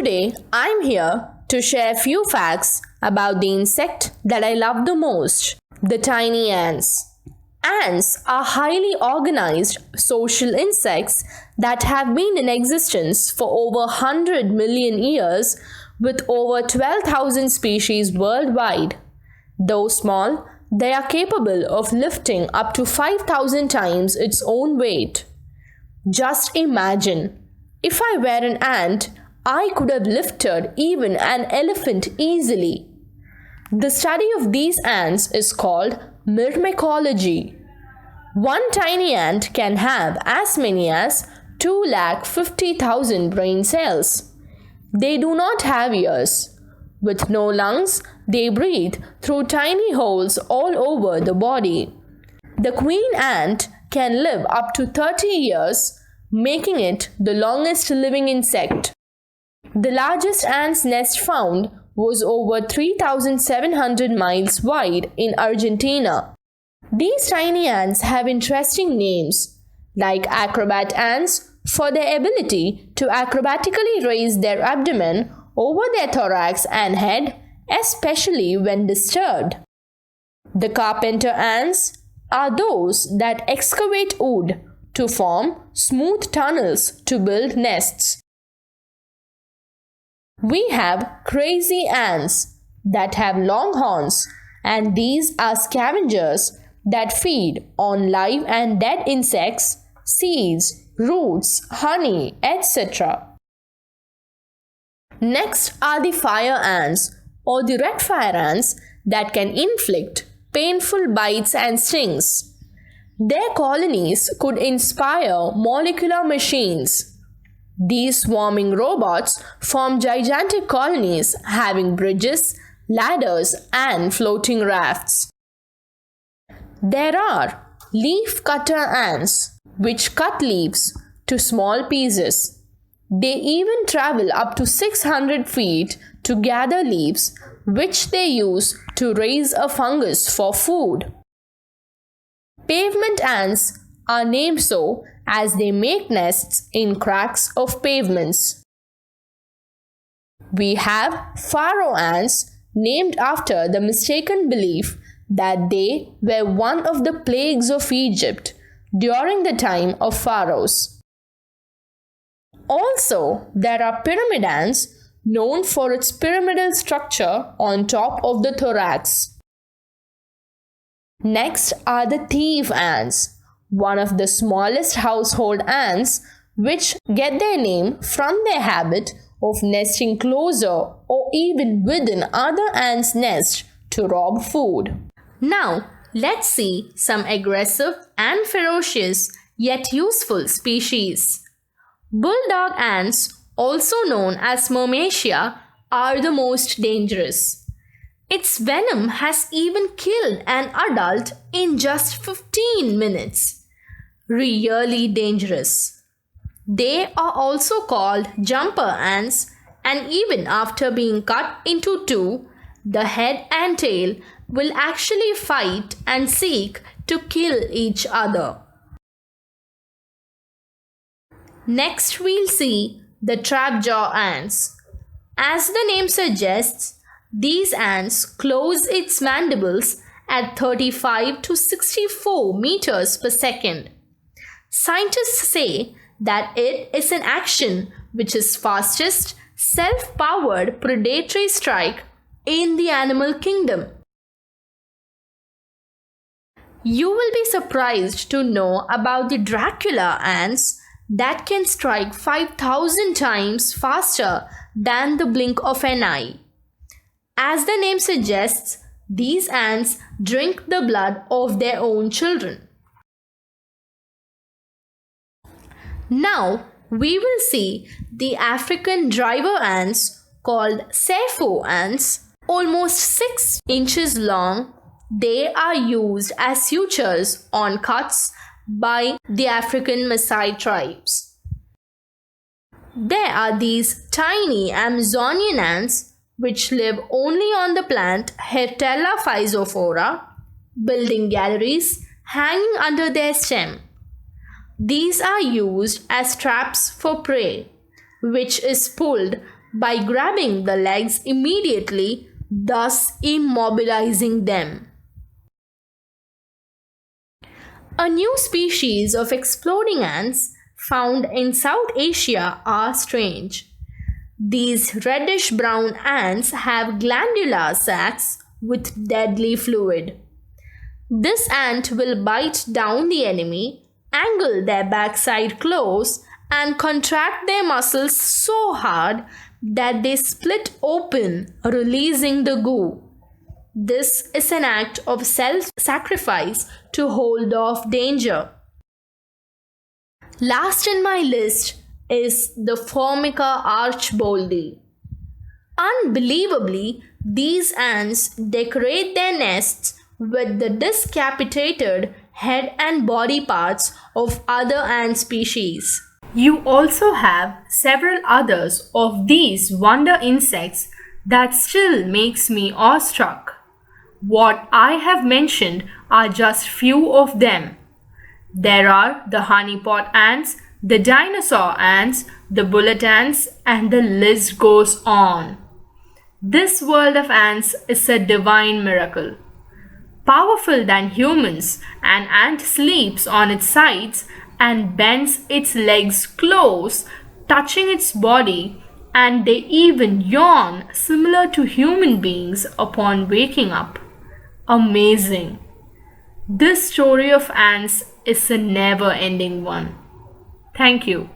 Today, I'm here to share a few facts about the insect that I love the most, the tiny ants. Ants are highly organized social insects that have been in existence for over 100 million years with over 12,000 species worldwide. Though small, they are capable of lifting up to 5,000 times its own weight. Just imagine, if I were an ant, I could have lifted even an elephant easily. The study of these ants is called myrmecology. One tiny ant can have as many as 250,000 brain cells. They do not have ears. With no lungs, they breathe through tiny holes all over the body. The queen ant can live up to 30 years, making it the longest living insect. The largest ant's nest found was over 3,700 miles wide in Argentina. These tiny ants have interesting names, like acrobat ants for their ability to acrobatically raise their abdomen over their thorax and head, especially when disturbed. The carpenter ants are those that excavate wood to form smooth tunnels to build nests. We have crazy ants that have long horns, and these are scavengers that feed on live and dead insects, seeds, roots, honey, etc. Next are the fire ants or the red fire ants that can inflict painful bites and stings. Their colonies could inspire molecular machines. These swarming robots form gigantic colonies having bridges, ladders, and floating rafts. There are leaf cutter ants, which cut leaves to small pieces. They even travel up to 600 feet to gather leaves, which they use to raise a fungus for food. Pavement ants are named so as they make nests in cracks of pavements. We have pharaoh ants, named after the mistaken belief that they were one of the plagues of Egypt during the time of pharaohs. Also, there are pyramid ants, known for its pyramidal structure on top of the thorax. Next are the thief ants, one of the smallest household ants, which get their name from their habit of nesting closer or even within other ants' nests to rob food. Now, let's see some aggressive and ferocious yet useful species. Bulldog ants, also known as Myrmecia, are the most dangerous. Its venom has even killed an adult in just 15 minutes. Really dangerous. They are also called jumper ants, and even after being cut into two, the head and tail will actually fight and seek to kill each other. Next, we'll see the trapjaw ants. As the name suggests, these ants close its mandibles at 35 to 64 meters per second. Scientists say that it is an action which is fastest self-powered predatory strike in the animal kingdom. You will be surprised to know about the Dracula ants that can strike 5,000 times faster than the blink of an eye. As the name suggests, these ants drink the blood of their own children. Now, we will see the African driver ants called Sefo ants, almost 6 inches long. They are used as sutures on cuts by the African Maasai tribes. There are these tiny Amazonian ants which live only on the plant Hertella physophora, building galleries hanging under their stem. These are used as traps for prey, which is pulled by grabbing the legs immediately, thus immobilizing them. A new species of exploding ants found in South Asia are strange. These reddish brown ants have glandular sacs with deadly fluid. This ant will bite down the enemy, angle their backside close, and contract their muscles so hard that they split open, releasing the goo. This is an act of self sacrifice to hold off danger. Last in my list is the Formica archboldi. Unbelievably, these ants decorate their nests with the discapitated head and body parts of other ant species. You also have several others of these wonder insects that still makes me awestruck. What I have mentioned are just few of them. There are the honeypot ants, the dinosaur ants, the bullet ants, and the list goes on. This world of ants is a divine miracle. Powerful than humans, an ant sleeps on its sides and bends its legs close, touching its body, and they even yawn similar to human beings upon waking up. Amazing. This story of ants is a never ending one. Thank you.